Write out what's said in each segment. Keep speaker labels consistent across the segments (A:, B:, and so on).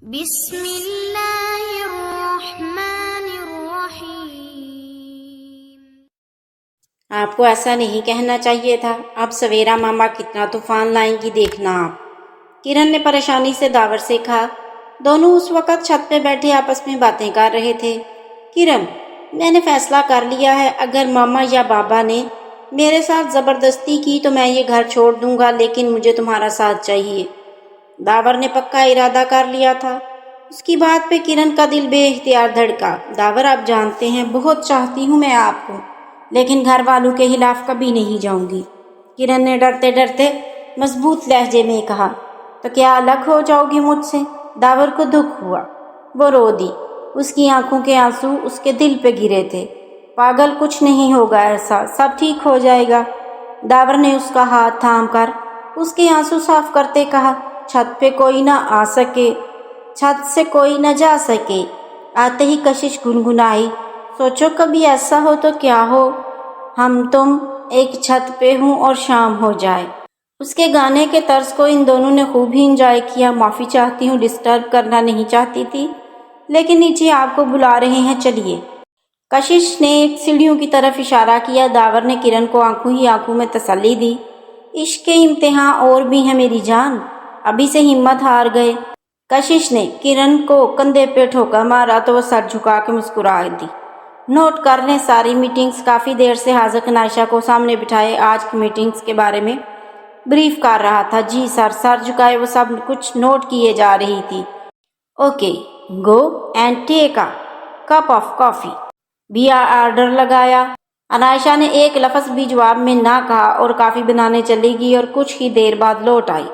A: بسم اللہ الرحمن الرحیم۔
B: آپ کو ایسا نہیں کہنا چاہیے تھا۔ اب سویرا ماما کتنا طوفان لائیں گی دیکھنا آپ، کرن نے پریشانی سے داور سے کہا۔ دونوں اس وقت چھت پہ بیٹھے آپس میں باتیں کر رہے تھے۔ کرن، میں نے فیصلہ کر لیا ہے، اگر ماما یا بابا نے میرے ساتھ زبردستی کی تو میں یہ گھر چھوڑ دوں گا، لیکن مجھے تمہارا ساتھ چاہیے۔ داور نے پکا ارادہ کر لیا تھا۔ اس کی بات پہ کرن کا دل بے اختیار دھڑکا۔ داور، آپ جانتے ہیں بہت چاہتی ہوں میں آپ کو، لیکن گھر والوں کے خلاف کبھی نہیں جاؤں گی۔ کرن نے ڈرتے ڈرتے مضبوط لہجے میں کہا۔ تو کیا الگ ہو جاؤ گی مجھ سے؟ داور کو دکھ ہوا، وہ رو دی۔ اس کی آنکھوں کے آنسو اس کے دل پہ گرے تھے۔ پاگل، کچھ نہیں ہوگا ایسا، سب ٹھیک ہو جائے گا۔ داور نے اس کا ہاتھ تھام کر اس کے آنسو صاف کرتے کہا۔ چھت پہ کوئی نہ آ سکے، چھت سے کوئی نہ جا سکے۔ آتے ہی کشش گنگنائی، سوچو کبھی ایسا ہو تو کیا ہو، ہم تم ایک چھت پہ ہوں اور شام ہو جائے۔ اس کے گانے کے طرز کو ان دونوں نے خوب ہی انجوائے کیا۔ معافی چاہتی ہوں، ڈسٹرب کرنا نہیں چاہتی تھی، لیکن نیچے آپ کو بلا رہے ہیں، چلیے۔ کشش نے ایک سیڑھیوں کی طرف اشارہ کیا۔ داور نے کرن کو آنکھوں ہی آنکھوں میں تسلی دی۔ عشق کے امتحان اور بھی ہے میری جان، ابھی سے ہمت ہار گئے۔ کشش نے کرن کو کندھے پہ ٹھوکا مارا تو وہ سر جھکا کے مسکرا دی۔ نوٹ کر لیں ساری میٹنگز۔ کافی دیر سے حاذق نے عائشہ کو سامنے بٹھائے آج کی میٹنگز کے بارے میں بریف کر رہا تھا۔ جی سر، سر جھکائے وہ سب کچھ نوٹ کیے جا رہی تھی۔ Okay, go and take a cup of coffee بھی آرڈر لگایا۔ عائشہ نے ایک لفظ بھی جواب میں نہ کہا اور کافی بنانے چلی گئی اور کچھ ہی دیر بعد لوٹ آئی۔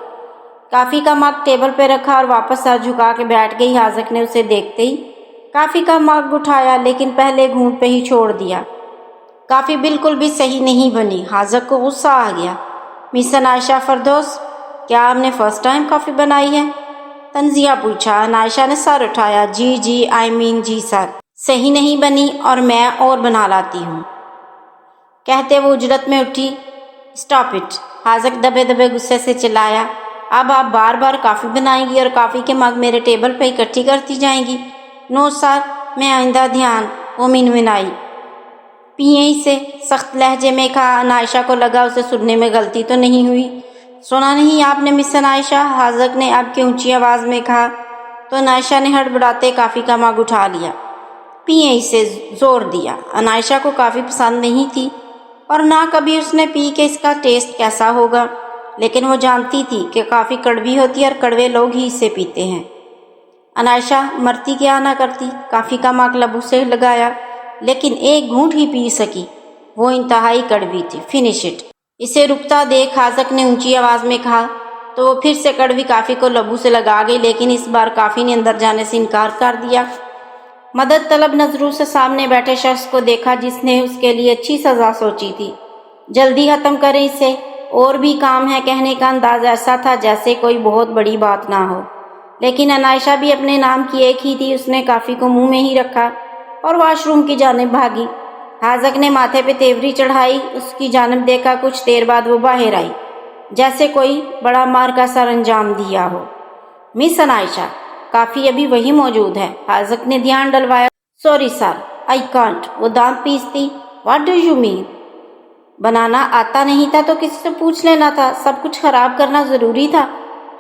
B: کافی کا مگ ٹیبل پہ رکھا اور واپس سر جھکا کے بیٹھ گئی۔ حاذق نے اسے دیکھتے ہی کافی کا مگ اٹھایا، لیکن پہلے گھونٹ پہ ہی چھوڑ دیا۔ کافی بالکل بھی صحیح نہیں بنی۔ حاذق کو غصہ آ گیا۔ مس عائشہ فردوس، کیا آپ نے فرسٹ ٹائم کافی بنائی ہے؟ تنزیہ پوچھا۔ عائشہ نے سر اٹھایا۔ جی جی سر، صحیح نہیں بنی اور میں اور بنا لاتی ہوں، کہتے وہ اجرت میں اٹھی۔ اسٹاپ اٹ، حاذق دبے دبے غصے سے چلایا۔ اب آپ بار بار کافی بنائیں گی اور کافی کے مگ میرے ٹیبل پہ اکٹھی کرتی جائیں گی؟ نو سر، میں آئندہ دھیان۔ وہ منمنائی۔ پیئیں اسے، سخت لہجے میں کہا۔ عائشہ کو لگا اسے سننے میں غلطی تو نہیں ہوئی۔ سنا نہیں آپ نے مس عائشہ؟ حاذق نے اب کی اونچی آواز میں کہا تو عائشہ نے ہڑبڑاتے کافی کا مگ اٹھا لیا۔ پیئیں اسے، زور دیا۔ عائشہ کو کافی پسند نہیں تھی اور نہ کبھی اس نے پی کہ اس کا ٹیسٹ کیسا ہوگا، لیکن وہ جانتی تھی کہ کافی کڑوی ہوتی ہے اور کڑوے لوگ ہی اسے پیتے ہیں۔ عائشہ مرتی کیا نہ کرتی، کافی کا مگ لبوں سے لگایا، لیکن ایک گھونٹ ہی پی سکی، وہ انتہائی کڑوی تھی۔ Finish it. اسے رکتا دیکھ حاذق نے اونچی آواز میں کہا تو وہ پھر سے کڑوی کافی کو لبوں سے لگا گئی، لیکن اس بار کافی نے اندر جانے سے انکار کر دیا۔ مدد طلب نظروں سے سامنے بیٹھے شخص کو دیکھا جس نے اس کے لیے اچھی سزا سوچی تھی۔ جلدی ختم کریں اسے، اور بھی کام ہے۔ کہنے کا انداز ایسا تھا جیسے کوئی بہت بڑی بات نہ ہو، لیکن عائشہ بھی اپنے نام کی ایک ہی تھی۔ اس نے کافی کو منہ میں ہی رکھا اور واش روم کی جانب بھاگی۔ حاذق نے ماتھے پہ تیوری چڑھائی، اس کی جانب دیکھا۔ کچھ دیر بعد وہ باہر آئی جیسے کوئی بڑا مار کا سر انجام دیا ہو۔ مس عائشہ، کافی ابھی وہی موجود ہے؟ حاذق نے دھیان ڈلوایا۔ Sorry sir, I can't. وہ دانت پیستی۔ What do you mean? بنانا آتا نہیں تھا تو کسی سے پوچھ لینا تھا، سب کچھ خراب کرنا ضروری تھا؟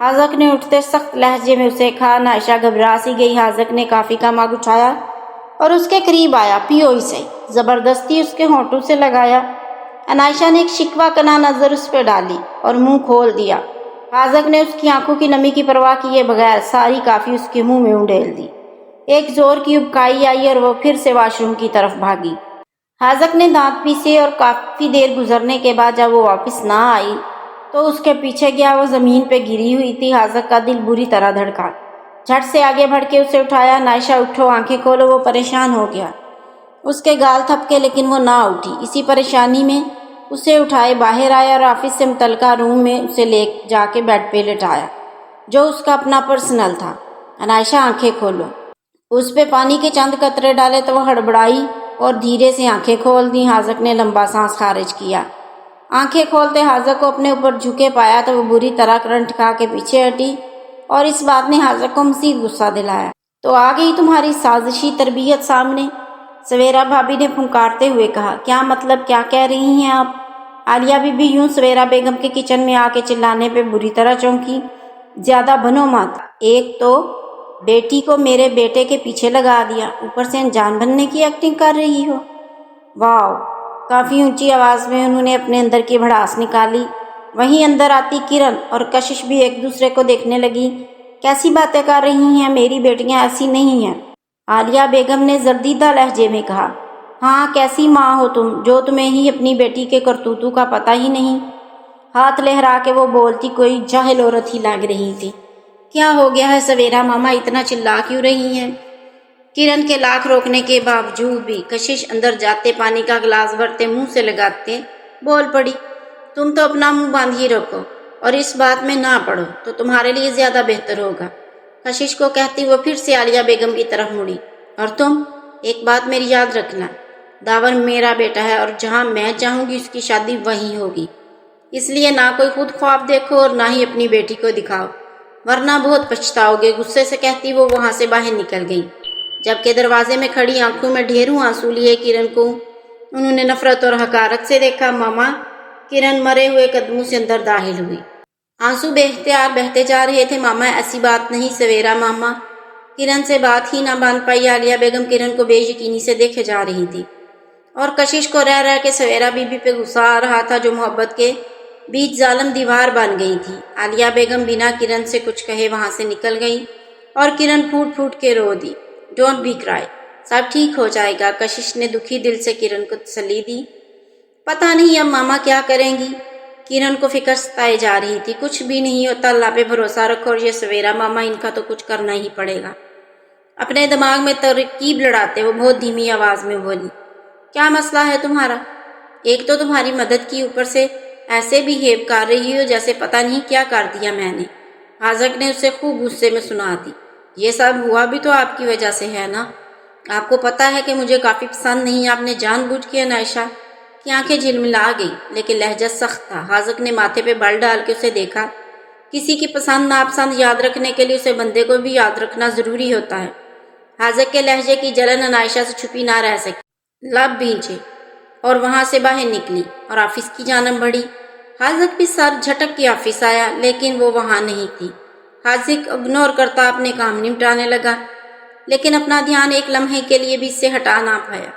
B: حاذق نے اٹھتے سخت لہجے میں اسے کہا۔ عائشہ گھبرا سی گئی۔ حاذق نے کافی کا مگ اٹھایا اور اس کے قریب آیا۔ پیو اسے، زبردستی اس کے ہونٹوں سے لگایا۔ عائشہ نے ایک شکوہ کناں نظر اس پہ ڈالی اور منہ کھول دیا۔ حاذق نے اس کی آنکھوں کی نمی کی پرواہ کیے بغیر ساری کافی اس کے منہ میں انڈیل دی۔ ایک زور کی ابکائی آئی اور وہ پھر سے واش روم کی طرف بھاگی۔ حاذق نے دانت پیسے اور کافی دیر گزرنے کے بعد جب وہ واپس نہ آئی تو اس کے پیچھے گیا۔ وہ زمین پہ گری ہوئی تھی۔ حاذق کا دل بری طرح دھڑکا۔ جھٹ سے آگے بڑھ کے اسے اٹھایا۔ عائشہ اٹھو، آنکھیں کھولو۔ وہ پریشان ہو گیا۔ اس کے گال تھپکے لیکن وہ نہ اٹھی۔ اسی پریشانی میں اسے اٹھائے باہر آیا اور آفس سے متعلقہ روم میں اسے لے جا کے بیڈ پہ لٹایا جو اس کا اپنا پرسنل تھا۔ عائشہ آنکھیں کھولو۔ اس پہ پانی کے چند قطرے ڈالے تو وہ ہڑبڑائی اور دھیرے سے آنکھیں کھول دیں۔ حاذق نے لمبا سانس خارج کیا۔ آنکھیں کھولتے حاذق کو اپنے اوپر جھکے پایا تو وہ بری طرح کرنٹ کھا کے پیچھے ہٹی اور اس بات نے حاضر کو مزید غصہ دلایا۔ تو آ گئی تمہاری سازشی تربیت سامنے، سویرا بھابھی نے پھنکارتے ہوئے کہا۔ کیا مطلب، کیا کہہ رہی ہیں آپ؟ عالیہ بی بی یوں سویرا بیگم کے کچن میں آ کے چلانے پہ بری طرح چونکی۔ زیادہ بنو مت، ایک تو بیٹی کو میرے بیٹے کے پیچھے لگا دیا، اوپر سے انجان بننے کی ایکٹنگ کر رہی ہو۔ واو! کافی اونچی آواز میں انہوں نے اپنے اندر کی بھڑاس نکالی۔ وہیں اندر آتی کرن اور کشش بھی ایک دوسرے کو دیکھنے لگی۔ کیسی باتیں کر رہی ہیں، میری بیٹیاں ایسی نہیں ہیں۔ عالیہ بیگم نے زردیدہ لہجے میں کہا۔ ہاں، کیسی ماں ہو تم، جو تمہیں ہی اپنی بیٹی کے کرتوتوں کا پتہ ہی نہیں۔ ہاتھ لہرا کے وہ بولتی کوئی جاہل عورت ہی لگ رہی تھی۔ کیا ہو گیا ہے سویرا ماما، اتنا چلا کیوں رہی ہیں؟ کرن کے لاکھ روکنے کے باوجود بھی کشش اندر جاتے پانی کا گلاس بھرتے منہ سے لگاتے بول پڑی۔ تم تو اپنا منہ باندھ ہی رکھو اور اس بات میں نہ پڑو تو تمہارے لیے زیادہ بہتر ہوگا۔ کشش کو کہتی وہ پھر سے عالیہ بیگم کی طرف مڑی۔ اور تم ایک بات میری یاد رکھنا، داور میرا بیٹا ہے اور جہاں میں چاہوں گی اس کی شادی وہیں ہوگی، اس لیے نہ کوئی خود خواب دیکھو اور نہ ہی اپنی بیٹی کو دکھاؤ، ورنہ بہت پچھتاؤ گے۔ غصے سے کہتی وہ وہاں سے باہر نکل گئی، جبکہ دروازے میں کھڑی آنکھوں میں ڈھیروں آنسو لیے کرن کو انہوں نے نفرت اور حقارت سے دیکھا۔ ماما، کرن مرے ہوئے قدموں سے اندر داخل ہوئی۔ آنسو بے اختیار بہتے جا رہے تھے۔ ماما، ایسی بات نہیں سویرا ماما۔ کرن سے بات ہی نہ باندھ پائی۔ عالیہ بیگم کرن کو بے یقینی سے دیکھے جا رہی تھی اور کشش کو رہ رہ کے سویرا بی بی پہ غصہ آ رہا تھا جو محبت کے بیچ ظالم دیوار بن گئی تھی۔ عالیہ بیگم بنا کرن سے کچھ کہے وہاں سے نکل گئی اور کرن پھوٹ پھوٹ کے رو دی۔ ڈونٹ بی کرائی، سب ٹھیک ہو جائے گا، کشش نے دکھی دل سے کرن کو تسلی دی۔ پتہ نہیں اب ماما کیا کریں گی، کرن کو فکر ستائے جا رہی تھی۔ کچھ بھی نہیں ہوتا، اللہ پہ بھروسہ رکھو، اور یہ سویرا ماما ان کا تو کچھ کرنا ہی پڑے گا۔ اپنے دماغ میں ترکیب لڑاتے وہ بہت دھیمی آواز میں بولی۔ کیا مسئلہ ہے تمہارا؟ ایک تو تمہاری مدد کی، اوپر سے ایسے بھی ہیب کر رہی ہو جیسے پتہ نہیں کیا کر دیا میں نے۔ حاضق نے اسے خوب غصے میں سنا دی۔ یہ سب ہوا بھی تو آپ کی وجہ سے ہے نا؟ آپ کو پتہ ہے کہ مجھے کافی پسند نہیں، آپ نے جان بوجھ کے عائشہ کی آنکھیں جھلملا گئی، لیکن لہجہ سخت تھا۔ حاضق نے ماتھے پہ بل ڈال کے اسے دیکھا۔ کسی کی پسند ناپسند یاد رکھنے کے لیے اسے بندے کو بھی یاد رکھنا ضروری ہوتا ہے۔ حاضق کے لہجے کی جلن عائشہ سے چھپی نہ رہ سکی، لب بھینچے اور وہاں سے باہر نکلی اور آفس کی جانب بڑھی۔ حاضق بھی سر جھٹک کے آفس آیا، لیکن وہ وہاں نہیں تھی۔ حاضق اگنور کرتا اپنے کام نمٹانے لگا، لیکن اپنا دھیان ایک لمحے کے لیے بھی اس سے ہٹا نہ پایا۔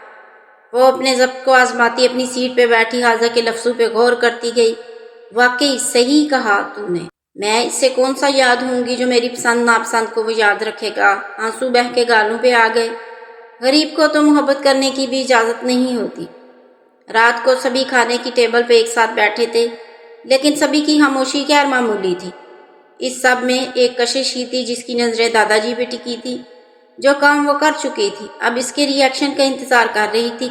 B: وہ اپنے ضبط کو آزماتی اپنی سیٹ پہ بیٹھی حاضق کے لفظوں پہ غور کرتی گئی۔ واقعی صحیح کہا تو نے، میں اس سے کون سا یاد ہوں گی جو میری پسند ناپسند کو وہ یاد رکھے گا؟ آنسو بہہ کے گالوں پہ آ گئے۔ غریب کو تو محبت کرنے کی بھی اجازت نہیں ہوتی۔ رات کو سبھی کھانے کی ٹیبل پہ ایک ساتھ بیٹھے تھے، لیکن سبھی کی خاموشی غیر معمولی تھی۔ اس سب میں ایک کشش ہی تھی جس کی نظریں دادا جی پہ ٹکی تھی۔ جو کام وہ کر چکی تھی اب اس کے ری ایکشن کا انتظار کر رہی تھی۔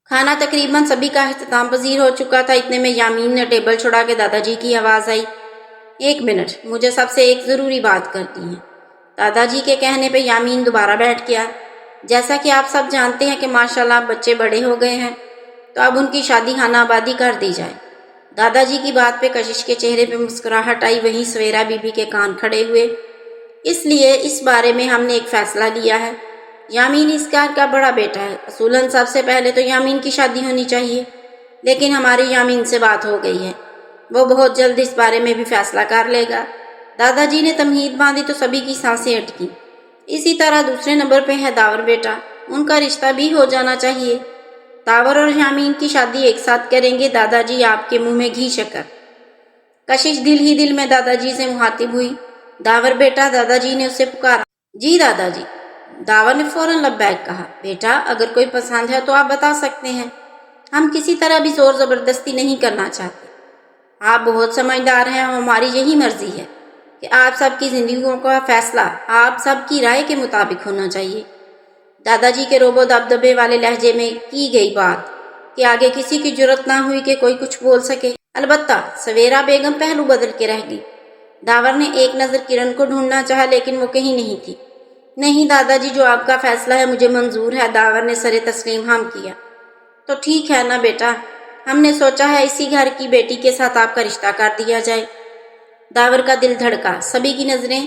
B: کھانا تقریباً سبھی کا اختتام پذیر ہو چکا تھا۔ اتنے میں یامین نے ٹیبل چھڑا کے دادا جی کی آواز آئی، ایک منٹ، مجھے سب سے ایک ضروری بات کرنی ہے۔ دادا جی کے کہنے پہ یامین دوبارہ بیٹھ گیا۔ جیسا کہ آپ سب جانتے ہیں کہ ماشاءاللہ بچے بڑے ہو گئے ہیں، تو اب ان کی شادی خانہ آبادی کر دی جائے۔ دادا جی کی بات پہ کشش کے چہرے پہ مسکراہٹ آئی، وہیں سویرا بی بی کے کان کھڑے ہوئے۔ اس لیے اس بارے میں ہم نے ایک فیصلہ لیا ہے۔ یامین اس گھر کا بڑا بیٹا ہے، اصولاً سب سے پہلے تو یامین کی شادی ہونی چاہیے، لیکن ہماری یامین سے بات ہو گئی ہے، وہ بہت جلد اس بارے میں بھی فیصلہ کر لے گا۔ دادا جی نے تمہید باندھی تو سبھی کی سانسیں اٹکی۔ اسی طرح دوسرے نمبر پہ ہے داور بیٹا، ان کا رشتہ بھی ہو جانا چاہیے۔ داور اور یامین کی شادی ایک ساتھ کریں گے۔ دادا جی آپ کے منہ میں گھی شکر۔ کشش دل ہی دل میں دادا جی سے مخاطب ہوئی۔ داور بیٹا، دادا جی نے اسے پکارا۔ جی دادا جی، داور نے فوراً لبیک کہا۔ بیٹا، اگر کوئی پسند ہے تو آپ بتا سکتے ہیں، ہم کسی طرح بھی زور زبردستی نہیں کرنا چاہتے۔ آپ بہت سمجھدار ہیں، ہماری یہی مرضی ہے کہ آپ سب کی زندگیوں کا فیصلہ آپ سب کی رائے کے مطابق ہونا چاہیے۔ دادا جی کے روبو دبدبے والے لہجے میں کی گئی بات کہ آگے کسی کی جرت نہ ہوئی کہ کوئی کچھ بول سکے۔ البتہ سویرا بیگم پہلو بدل کے رہ گئی۔ داور نے ایک نظر کرن کو ڈھونڈنا چاہا، لیکن وہ کہیں نہیں تھی۔ نہیں دادا جی، جو آپ کا فیصلہ ہے مجھے منظور ہے۔ داور نے سر تسلیم ہم کیا۔ تو ٹھیک ہے نا بیٹا، ہم نے سوچا ہے اسی گھر کی بیٹی کے ساتھ آپ کا رشتہ کر دیا جائے۔ داور کا دل دھڑکا، سبھی کی نظریں